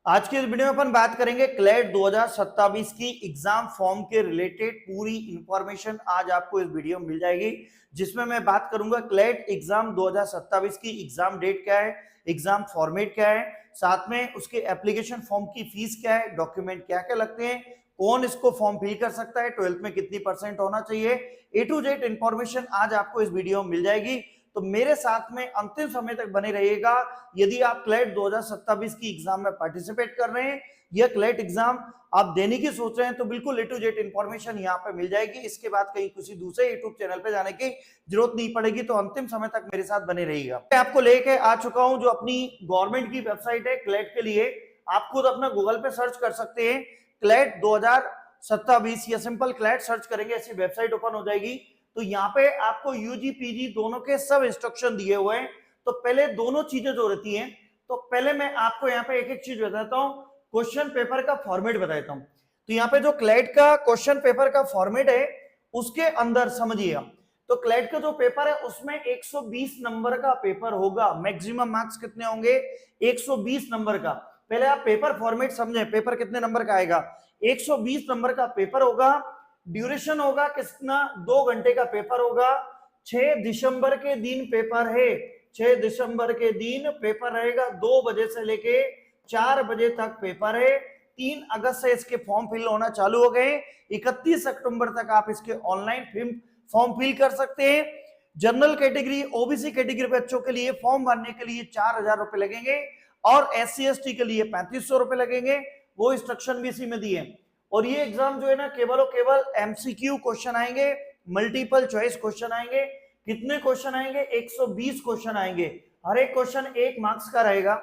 आज के इस वीडियो में अपन बात करेंगे क्लेट 2027 की एग्जाम फॉर्म के रिलेटेड पूरी इंफॉर्मेशन आज आपको इस वीडियो में मिल जाएगी, जिसमें मैं बात करूंगा क्लेट एग्जाम 2027 की एग्जाम डेट क्या है, एग्जाम फॉर्मेट क्या है, साथ में उसके एप्लीकेशन फॉर्म की फीस क्या है, डॉक्यूमेंट क्या क्या लगते हैं, कौन इसको फॉर्म फिल कर सकता है, 12th में कितनी परसेंट होना चाहिए, ए टू जेड इंफॉर्मेशन आज आपको इस वीडियो में मिल जाएगी। तो मेरे साथ में अंतिम समय तक बने रहिएगा। यदि आप क्लेट 2027 की एग्जाम में पार्टिसिपेट कर रहे हैं या क्लेट एग्जाम आप देने की सोच रहे हैं तो बिल्कुल ए टू जेड इंफॉर्मेशन यहाँ पे मिल जाएगी। इसके बाद कहीं किसी दूसरे यूट्यूब चैनल पे जाने की जरूरत नहीं पड़ेगी, तो अंतिम समय तक मेरे साथ बने रहिएगा। मैं आपको लेके आ चुका हूं जो अपनी गवर्नमेंट की वेबसाइट है क्लेट के लिए। आप खुद अपना गूगल पे सर्च कर सकते हैं क्लेट 2027 या सिंपल क्लेट सर्च करेंगे, ऐसी वेबसाइट ओपन हो जाएगी। तो यहाँ पे आपको यूजी पीजी दोनों के सब इंस्ट्रक्शन दिए हुए हैं। तो पहले दोनों चीजें जो रहती हैं, तो पहले मैं आपको यहाँ पे एक एक चीज बताता हूँ, क्वेश्चन पेपर का फॉर्मेट बताता हूँ। तो यहाँ पे जो क्लेट का क्वेश्चन पेपर का फॉर्मेट है उसके अंदर समझिए, तो क्लेट का जो पेपर है उसमें 120 नंबर का पेपर होगा। मैक्सिमम मार्क्स कितने होंगे? 120 नंबर का। पहले आप पेपर फॉर्मेट समझे, पेपर कितने नंबर का आएगा? 120 नंबर का पेपर होगा। ड्यूरेशन होगा कितना? 2 घंटे का पेपर होगा। 6 दिसंबर के दिन पेपर है, 6 दिसंबर के दिन पेपर रहेगा। 2 बजे से लेके 4 बजे तक पेपर है। 3 अगस्त से इसके फॉर्म फिल होना चालू हो गए। 31 अक्टूबर तक आप इसके ऑनलाइन फॉर्म फिल कर सकते हैं। जनरल कैटेगरी ओबीसी कैटेगरी बच्चों के लिए फॉर्म भरने के लिए 4,000 रुपए लगेंगे और SC ST के लिए 3500 रुपए लगेंगे। वो इंस्ट्रक्शन भी इसी में दिए। और ये एग्जाम जो है ना केवल और केवल MCQ क्वेश्चन आएंगे, मल्टीपल चॉइस क्वेश्चन आएंगे। कितने क्वेश्चन आएंगे? 120 क्वेश्चन आएंगे। हर एक क्वेश्चन 1 मार्क्स का रहेगा।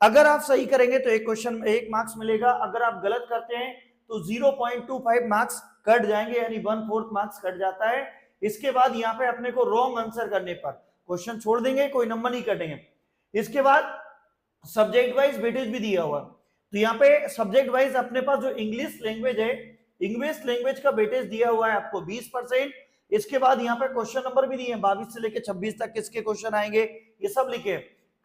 अगर आप सही करेंगे तो एक क्वेश्चन में 1 मार्क्स मिलेगा, अगर आप गलत करते हैं तो 0.25 मार्क्स कट जाएंगे, यानी 1/4 मार्क्स कट जाता है। इसके बाद यहाँ पे अपने को रॉन्ग आंसर करने पर क्वेश्चन छोड़ देंगे, कोई नंबर नहीं कटेंगे। इसके बाद सब्जेक्ट वाइज वेटेज भी दिया हुआ। तो यहाँ पे सब्जेक्ट वाइज अपने पास जो इंग्लिश लैंग्वेज है, इंग्लिश लैंग्वेज का वेटेज दिया हुआ है आपको 20%। इसके बाद यहाँ पे क्वेश्चन नंबर भी दिए हैं, 22 से लेके 26 तक किसके क्वेश्चन आएंगे ये सब लिखे।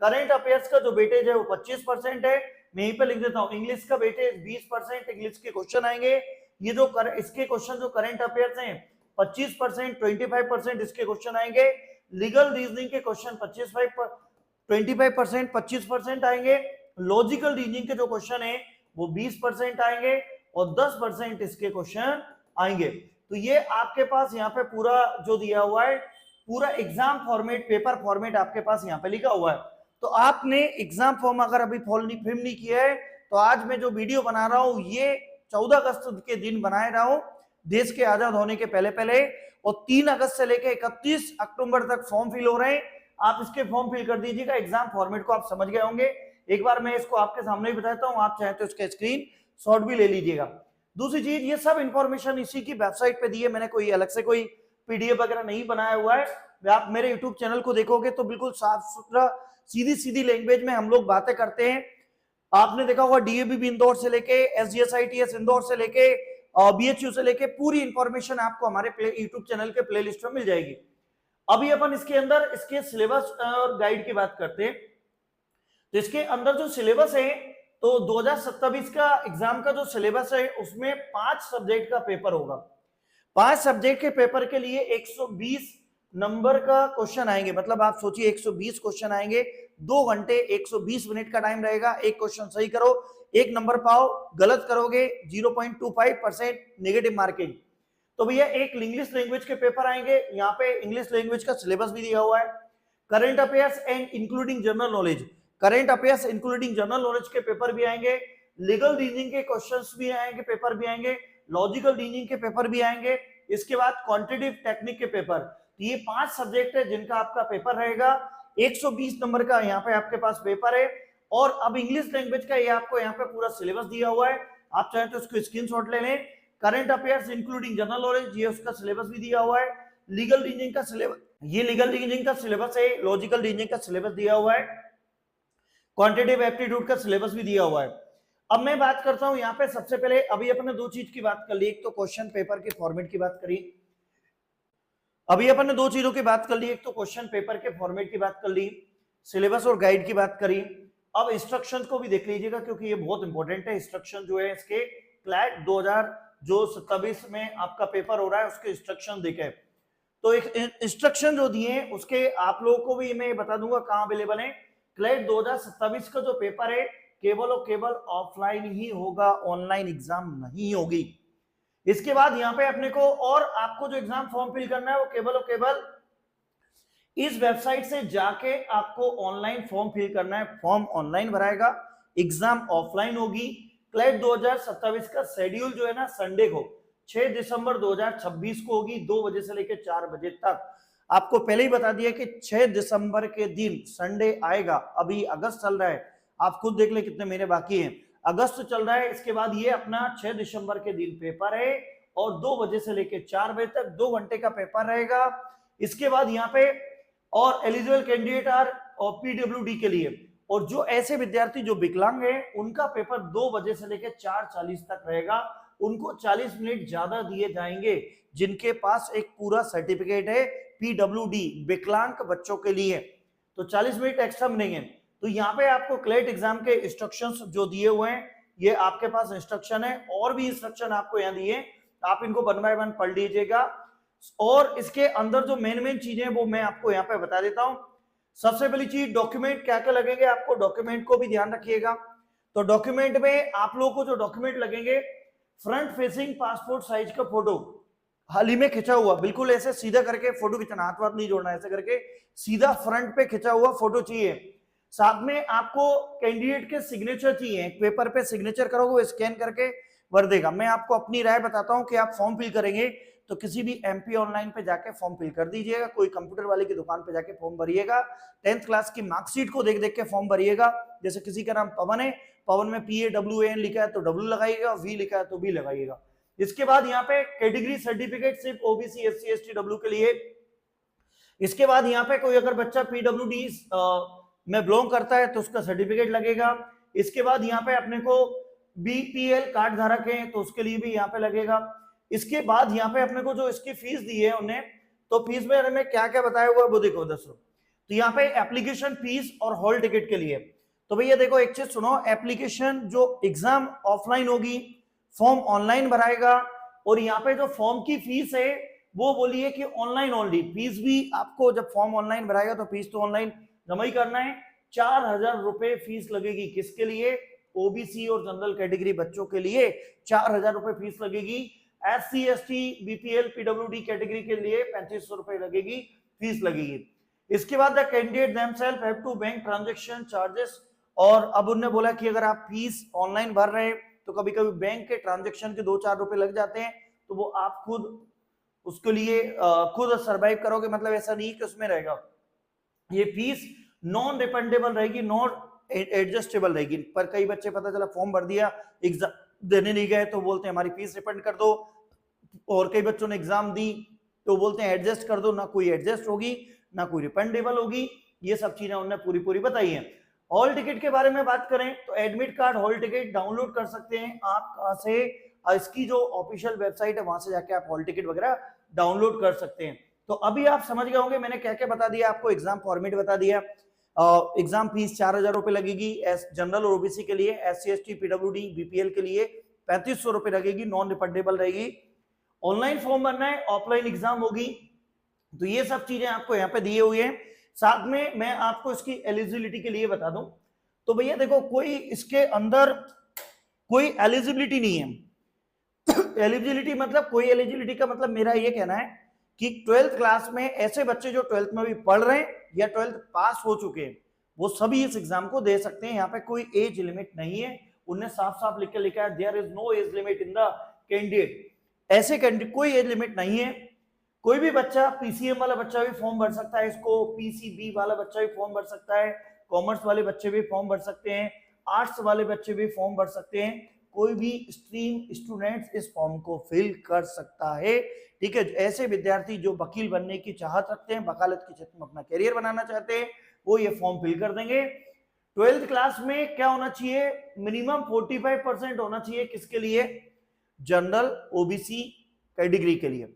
करंट अफेयर्स का जो वेटेज है वो 25% है। मैं यहीं पे लिख देता हूँ, इंग्लिश का वेटेज 20%, इंग्लिश के क्वेश्चन आएंगे। ये जो इसके क्वेश्चन जो करंट अफेयर्स हैं 25%, 25% इसके क्वेश्चन आएंगे। लीगल रीजनिंग के क्वेश्चन 25%, 25% आएंगे। लॉजिकल रीजनिंग के जो क्वेश्चन है वो 20% आएंगे और 10% इसके क्वेश्चन आएंगे। तो ये आपके पास यहाँ पे पूरा जो दिया हुआ है, पूरा एग्जाम फॉर्मेट, पेपर फॉर्मेट आपके पास यहाँ पे लिखा हुआ है। तो आपने एग्जाम फॉर्म अगर अभी फिल नहीं किया है तो आज मैं जो वीडियो बना रहा हूँ ये 14 अगस्त के दिन बनाए रहा हूँ, देश के आजाद होने के पहले पहले। और 3 अगस्त से लेकर 31 अक्टूबर तक फॉर्म फिल हो रहे हैं। आप इसके फॉर्म फिल कर दीजिएगा। एग्जाम फॉर्मेट को आप समझ गए होंगे। एक बार मैं इसको आपके सामने भी बताता हूं, आप चाहें तो इसका स्क्रीन शॉट भी ले लीजिएगा। दूसरी चीज, ये सब इंफॉर्मेशन इसी की वेबसाइट पे दी है, मैंने कोई अलग से कोई PDF वगैरह नहीं बनाया हुआ है। आप मेरे YouTube चैनल को देखोगे तो बिल्कुल साफ सुथरा सीधी सीधी लैंग्वेज में हम लोग बातें करते हैं। आपने देखा होगा DAV इंदौर से लेके SGS ITS इंदौर से लेके BHU से लेके पूरी इंफॉर्मेशन आपको हमारे YouTube चैनल के प्लेलिस्ट में मिल जाएगी। अभी अपन इसके अंदर इसके सिलेबस और गाइड की बात करते हैं। तो इसके अंदर जो सिलेबस है, तो 2027 का एग्जाम का जो सिलेबस है उसमें 5 सब्जेक्ट का पेपर होगा। 5 सब्जेक्ट के पेपर के लिए 120 नंबर का क्वेश्चन आएंगे। मतलब आप सोचिए 120 क्वेश्चन आएंगे, 2 घंटे 120 मिनट का टाइम रहेगा। एक क्वेश्चन सही करो 1 नंबर पाओ, गलत करोगे 0.25% नेगेटिव मार्किंग। तो भैया एक इंग्लिश लैंग्वेज के पेपर आएंगे, यहाँ पे इंग्लिश लैंग्वेज का सिलेबस भी दिया हुआ है। Current affairs and including general knowledge, current affairs including general knowledge के पेपर भी आएंगे। लीगल रीजनिंग के क्वेश्चंस भी आएंगे, पेपर भी आएंगे। लॉजिकल रीजनिंग के पेपर भी आएंगे। इसके बाद क्वांटिटेटिव टेक्निक के पेपर। तो ये 5 सब्जेक्ट है जिनका आपका पेपर रहेगा। 120 नंबर का यहाँ पे आपके पास पेपर है। और अब इंग्लिश लैंग्वेज का ये आपको यहाँ पे पूरा सिलेबस दिया हुआ है, आप चाहे तो इसको स्क्रीनशॉट ले लें। Current affairs including general knowledge, ये उसका सिलेबस भी दिया हुआ है। लीगल रीजनिंग का सिलेबस, ये लीगल रीजनिंग का सिलेबस है। लॉजिकल रीजनिंग का सिलेबस दिया हुआ है। क्वांटिटेटिव एप्टीट्यूड का सिलेबस भी दिया हुआ है। अब मैं बात करता हूं यहाँ पे सबसे पहले, अभी अपने 2 चीज की बात कर ली, एक तो क्वेश्चन पेपर के फॉर्मेट की बात करी। अभी अपन ने 2 चीजों की बात कर ली, एक तो क्वेश्चन पेपर के फॉर्मेट की बात कर ली, सिलेबस और गाइड की बात करी। अब इंस्ट्रक्शन को भी देख लीजिएगा क्योंकि ये बहुत इंपॉर्टेंट है। इंस्ट्रक्शन जो है इसके क्लैट 2027 में आपका पेपर हो रहा है उसके इंस्ट्रक्शन देखे, तो एक इंस्ट्रक्शन जो दिए उसके आप लोगों को भी मैं बता दूंगा कहां अवेलेबल है। क्लैट 2027 का जो पेपर है केवल और केवल ऑफलाइन ही होगा, ऑनलाइन एग्जाम नहीं होगी। इसके बाद यहाँ पे अपने को और आपको जो एग्जाम फॉर्म फिल करना है वो केवल और केवल इस वेबसाइट से जाके आपको ऑनलाइन फॉर्म फिल करना है। फॉर्म ऑनलाइन भराएगा, एग्जाम ऑफलाइन होगी। क्लैट 2027 का शेड्यूल जो है ना संडे को 6 दिसंबर 2026 को होगी 2 बजे से लेकर 4 बजे तक। आपको पहले ही बता दिया कि 6 दिसंबर के दिन संडे आएगा। अभी अगस्त चल रहा है, आप खुद देख ले कितने महीने बाकी हैं, अगस्त चल रहा है। इसके बाद ये अपना 6 दिसंबर के दिन पेपर है और 2 बजे से लेकर 4 बजे तक 2 घंटे का पेपर रहेगा। इसके बाद यहाँ पे और एलिजिबल कैंडिडेट आर और पीडब्ल्यूडी के लिए, और जो ऐसे विद्यार्थी जो विकलांग है उनका पेपर 2 बजे से लेकर 4:40 तक रहेगा। उनको 40 मिनट ज्यादा दिए जाएंगे जिनके पास एक पूरा सर्टिफिकेट है पीडब्ल्यूडी विकलांग बच्चों के लिए, तो 40 मिनट एक्स्ट्रा मिलेंगे। तो यहाँ पे आपको क्लैट एग्जाम के इंस्ट्रक्शंस जो दिए हुए हैं ये आपके पास इंस्ट्रक्शन है, और भी इंस्ट्रक्शन आपको यहाँ दिए, आप इनको 1 बाय 1 पढ़ लीजिएगा। और इसके अंदर जो मेन चीजें वो मैं आपको यहाँ पे बता देता हूं। सबसे पहली चीज डॉक्यूमेंट क्या क्या लगेंगे, आपको डॉक्यूमेंट को भी ध्यान रखिएगा। तो डॉक्यूमेंट में आप लोगों को जो डॉक्यूमेंट लगेंगे, फ्रंट फेसिंग पासपोर्ट साइज का फोटो हाल ही में खिंचा हुआ, बिल्कुल ऐसे सीधा करके फोटो खिंचाना, हाथ वाथ नहीं जोड़ना, ऐसे करके सीधा फ्रंट पे खिंचा हुआ फोटो चाहिए। साथ में आपको कैंडिडेट के सिग्नेचर चाहिए, पेपर पे सिग्नेचर करोगे स्कैन करके भर देगा। मैं आपको अपनी राय बताता हूं कि आप फॉर्म फिल करेंगे तो किसी भी एमपी ऑनलाइन पे जाके फॉर्म फिल कर दीजिएगा, कोई कंप्यूटर वाले की दुकान पे जाके फॉर्म भरिएगा, 10th क्लास की मार्कशीट को देख देख के फॉर्म भरिएगा। जैसे किसी का नाम पवन है, पवन में PAWAN लिखा है तो W लगाइएगा, V लिखा है तो B लगाइएगा। इसके बाद यहाँ पे कैटेगरी सर्टिफिकेट सिर्फ OBC SC ST W के लिए। इसके बाद यहाँ पे कोई अगर बच्चा PWD में बिलोंग करता है तो उसका सर्टिफिकेट लगेगा। इसके बाद यहाँ पे अपने को BPL कार्ड धारक है तो उसके लिए भी यहाँ पे लगेगा। इसके बाद यहाँ पे अपने को जो इसकी फीस दी है उन्हें, तो फीस में हमें क्या क्या बताया हुआ वो देखो दोस्तों। तो यहाँ पे एप्लीकेशन फीस और हॉल टिकट के लिए, तो भैया देखो एक चीज सुनो, एप्लीकेशन जो एग्जाम ऑफलाइन होगी, फॉर्म ऑनलाइन भराएगा, और यहाँ पे जो फॉर्म की फीस है वो बोलिए कि ऑनलाइन ओनली। फीस भी आपको जब फॉर्म ऑनलाइन भराएगा तो फीस तो ऑनलाइन जमा ही करना है। 4000 रुपए फीस लगेगी, किसके लिए, ओबीसी और जनरल कैटेगरी बच्चों के लिए 4000 रुपए फीस लगेगी। SC ST BPL PWD category के लिए 3500 रुपए लगेगी, फीस लगेगी। इसके बाद the candidate themselves have to bank transaction charges, और अब उन्होंने बोला कि अगर आप फीस ऑनलाइन भर रहे हैं तो कभी कभी बैंक के ट्रांजैक्शन के 2-4 रुपए लग जाते हैं, तो वो आप खुद उसके लिए खुद सर्वाइव करोगे, मतलब ऐसा नहीं कि उसमें रहेगा। ये फीस नॉन रिफंडेबल रहेगी, नॉन एडजस्टेबल रहेगी। पर कई बच्चे पता चला फॉर्म भर दिया, एग्जाम देने नहीं गए तो बोलते हैं हमारी फीस रिफंड कर दो, और कई बच्चों ने एग्जाम दी तो बोलते हैं एडजस्ट कर दो, ना कोई एडजस्ट होगी ना कोई रिफंडेबल होगी। ये सब चीजें उन्होंने पूरी पूरी बताई हैं। हॉल टिकट के बारे में बात करें तो admit card hall ticket download कर सकते हैं आप कहां से, इसकी जो ऑफिशियल वेबसाइट है वहां से जाके आप हॉल टिकट वगैरह डाउनलोड कर सकते हैं। तो अभी आप समझ गए होंगे मैंने क्या क्या बता दिया आपको, एग्जाम फॉर्मेट बता दिया। एग्जाम फीस 4000 रुपए लगेगी जनरल और ओबीसी के लिए, SC ST PWD BPL के लिए 3500 रुपए लगेगी, नॉन रिफंडेबल रहेगी। ऑनलाइन फॉर्म भरना है, ऑफलाइन एग्जाम होगी। तो ये सब चीजें आपको यहाँ पे दिए हुए हैं। साथ में मैं आपको इसकी एलिजिबिलिटी के लिए बता दूं, तो भैया देखो कोई इसके अंदर कोई एलिजिबिलिटी नहीं है। एलिजिबिलिटी मतलब कोई एलिजिबिलिटी का मतलब मेरा ये कहना है कि 12th क्लास में ऐसे बच्चे जो 12th में भी पढ़ रहे हैं या 12th पास हो चुके हैं वो सभी इस एग्जाम को दे सकते हैं। यहाँ पे कोई एज लिमिट नहीं है, उन्हें साफ साफ लिख के लिखा है there is no age limit in the candidate. ऐसे कैंडिडेट कोई एज लिमिट नहीं है। कोई भी बच्चा, PCM वाला बच्चा भी फॉर्म भर सकता है इसको, PCB वाला बच्चा भी फॉर्म भर सकता है, कॉमर्स वाले बच्चे भी फॉर्म भर सकते हैं, आर्ट्स वाले बच्चे भी फॉर्म भर सकते हैं, कोई भी स्ट्रीम स्टूडेंट्स इस फॉर्म को फिल कर सकता है। ठीक है, ऐसे विद्यार्थी जो वकील बनने की चाहत रखते हैं, वकालत के क्षेत्र में अपना करियर बनाना चाहते हैं, वो ये फॉर्म फिल कर देंगे। 12th क्लास में क्या होना चाहिए, मिनिमम 45% होना चाहिए, किसके लिए, जनरल OBC कैटेगरी के लिए,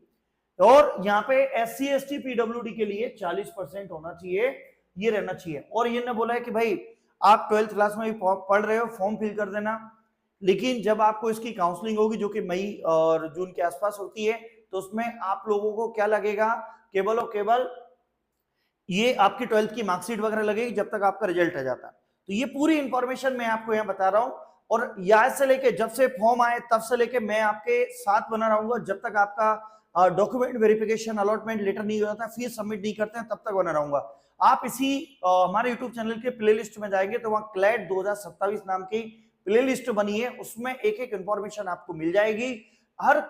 और यहाँ पे SC ST PWD के लिए 40% होना चाहिए, ये रहना चाहिए। और ये ने बोला है कि भाई आप 12th क्लास में भी पढ़ रहे हो, फॉर्म फिल कर देना। लेकिन जब आपको इसकी काउंसलिंग होगी जो कि मई और जून के आसपास होती है, तो उसमें आप लोगों को क्या लगेगा, केवल और केवल ये आपकी 12th की मार्कशीट वगैरह लगेगी जब तक आपका रिजल्ट आ जाता है। तो ये पूरी इंफॉर्मेशन मैं आपको यहाँ बता रहा हूँ, और यहाँ से लेके जब से फॉर्म आए तब से लेके मैं आपके साथ बना रहूंगा जब तक आपका डॉक्यूमेंट वेरिफिकेशन अलॉटमेंट लेटर नहीं हो जाता, फीस सबमिट नहीं करते हैं, तब तक बना रहूंगा। आप इसी हमारे यूट्यूब चैनल के प्लेलिस्ट में जाएंगे तो वहां क्लैट 2027 नाम की प्लेलिस्ट बनी है, उसमें एक एक इंफॉर्मेशन आपको मिल जाएगी। हर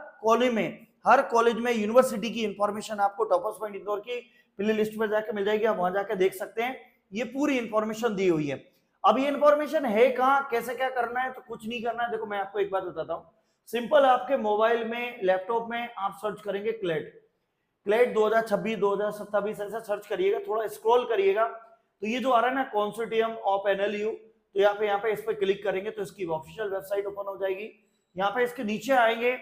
कॉलेज में यूनिवर्सिटी की इंफॉर्मेशन आपको टॉपर्स पॉइंट इंदौर की प्ले लिस्ट में जाके मिल जाएगी, आप वहां जाके देख सकते हैं। ये पूरी इंफॉर्मेशन दी हुई है। अब ये इंफॉर्मेशन है कहाँ, कैसे क्या करना है, तो कुछ नहीं करना है। देखो मैं आपको एक बात बताता हूँ, सिंपल आपके मोबाइल में लैपटॉप में आप सर्च करेंगे क्लेट 2026 2027 ऐसा सर्च करिएगा, थोड़ा स्क्रॉल करिएगा तो ये जो आ रहा है ना कॉन्सोर्टियम ऑफ एनएलयू, तो यहाँ पे इस पर क्लिक करेंगे तो इसकी ऑफिशियल वेबसाइट ओपन हो जाएगी। यहाँ पे इसके नीचे आएंगे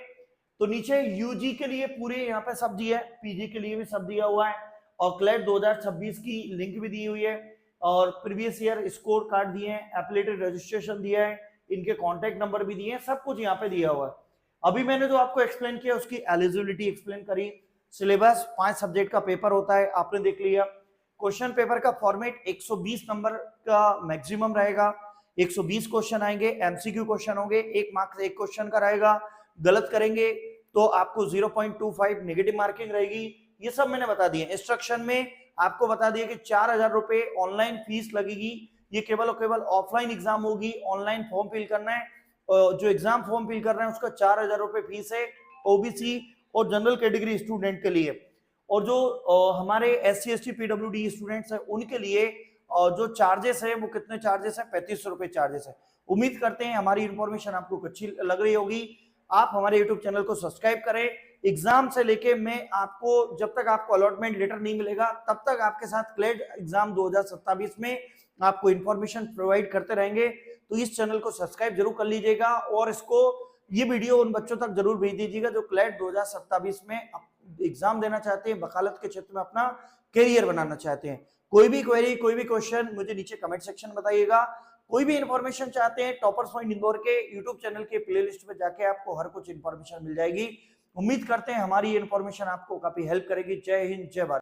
तो नीचे यूजी के लिए पूरे यहाँ पे सब दिया है, पीजी के लिए भी सब दिया हुआ है, और क्लेट 2026 की लिंक भी दी हुई है, और प्रीवियस ईयर स्कोर कार्ड दिए हैं, एप्लीकेटेड रजिस्ट्रेशन दिया है, इनके कॉन्टेक्ट नंबर भी दिए हैं, सब कुछ यहाँ पे दिया हुआ है। अभी मैंने जो आपको एक्सप्लेन किया उसकी एलिजिबिलिटी एक्सप्लेन करी, सिलेबस 5 सब्जेक्ट का पेपर होता है आपने देख लिया। क्वेश्चन पेपर का फॉर्मेट 120 नंबर का मैक्सिमम रहेगा, 120 क्वेश्चन आएंगे, एमसीक्यू क्वेश्चन होंगे, 1 मार्क्स 1 क्वेश्चन का रहेगा, गलत करेंगे तो आपको 0.25 नेगेटिव मार्किंग रहेगी। ये सब मैंने बता दिया। इंस्ट्रक्शन में आपको बता दिया कि 4000 रुपए ऑनलाइन फीस लगेगी, ये केवल और केवल ऑफलाइन एग्जाम होगी, ऑनलाइन फॉर्म फिल करना है, जो एग्जाम फॉर्म फिल कर रहे हैं उसका 4000 रुपए फीस है ओबीसी और जनरल कैटेगरी स्टूडेंट के लिए, और जो हमारे SC ST PWD स्टूडेंट्स हैं उनके लिए जो चार्जेस है वो कितने चार्जेस है, 3500 रुपए चार्जेस है। उम्मीद करते हैं हमारी इंफॉर्मेशन आपको अच्छी लग रही होगी। आप हमारे यूट्यूब चैनल को सब्सक्राइब करें। एग्जाम से लेके मैं आपको जब तक आपको अलॉटमेंट लेटर नहीं मिलेगा तब तक आपके साथ क्लेट एग्जाम 2027 में आपको इंफॉर्मेशन प्रोवाइड करते रहेंगे। तो इस चैनल को सब्सक्राइब जरूर कर लीजिएगा, और इसको ये वीडियो उन बच्चों तक जरूर भेज दीजिएगा जो क्लेट 2027 में एग्जाम देना चाहते हैं, वकालत के क्षेत्र में अपना करियर बनाना चाहते हैं। कोई भी क्वेरी, कोई भी क्वेश्चन मुझे नीचे कमेंट सेक्शन में बताइएगा। कोई भी इंफॉर्मेशन चाहते हैं, टॉपर्स पॉइंट इंदौर के यूट्यूब चैनल के प्लेलिस्ट में जाके आपको हर कुछ इंफॉर्मेशन मिल जाएगी। उम्मीद करते हैं हमारी इंफॉर्मेशन आपको काफी हेल्प करेगी। जय हिंद, जय भारत।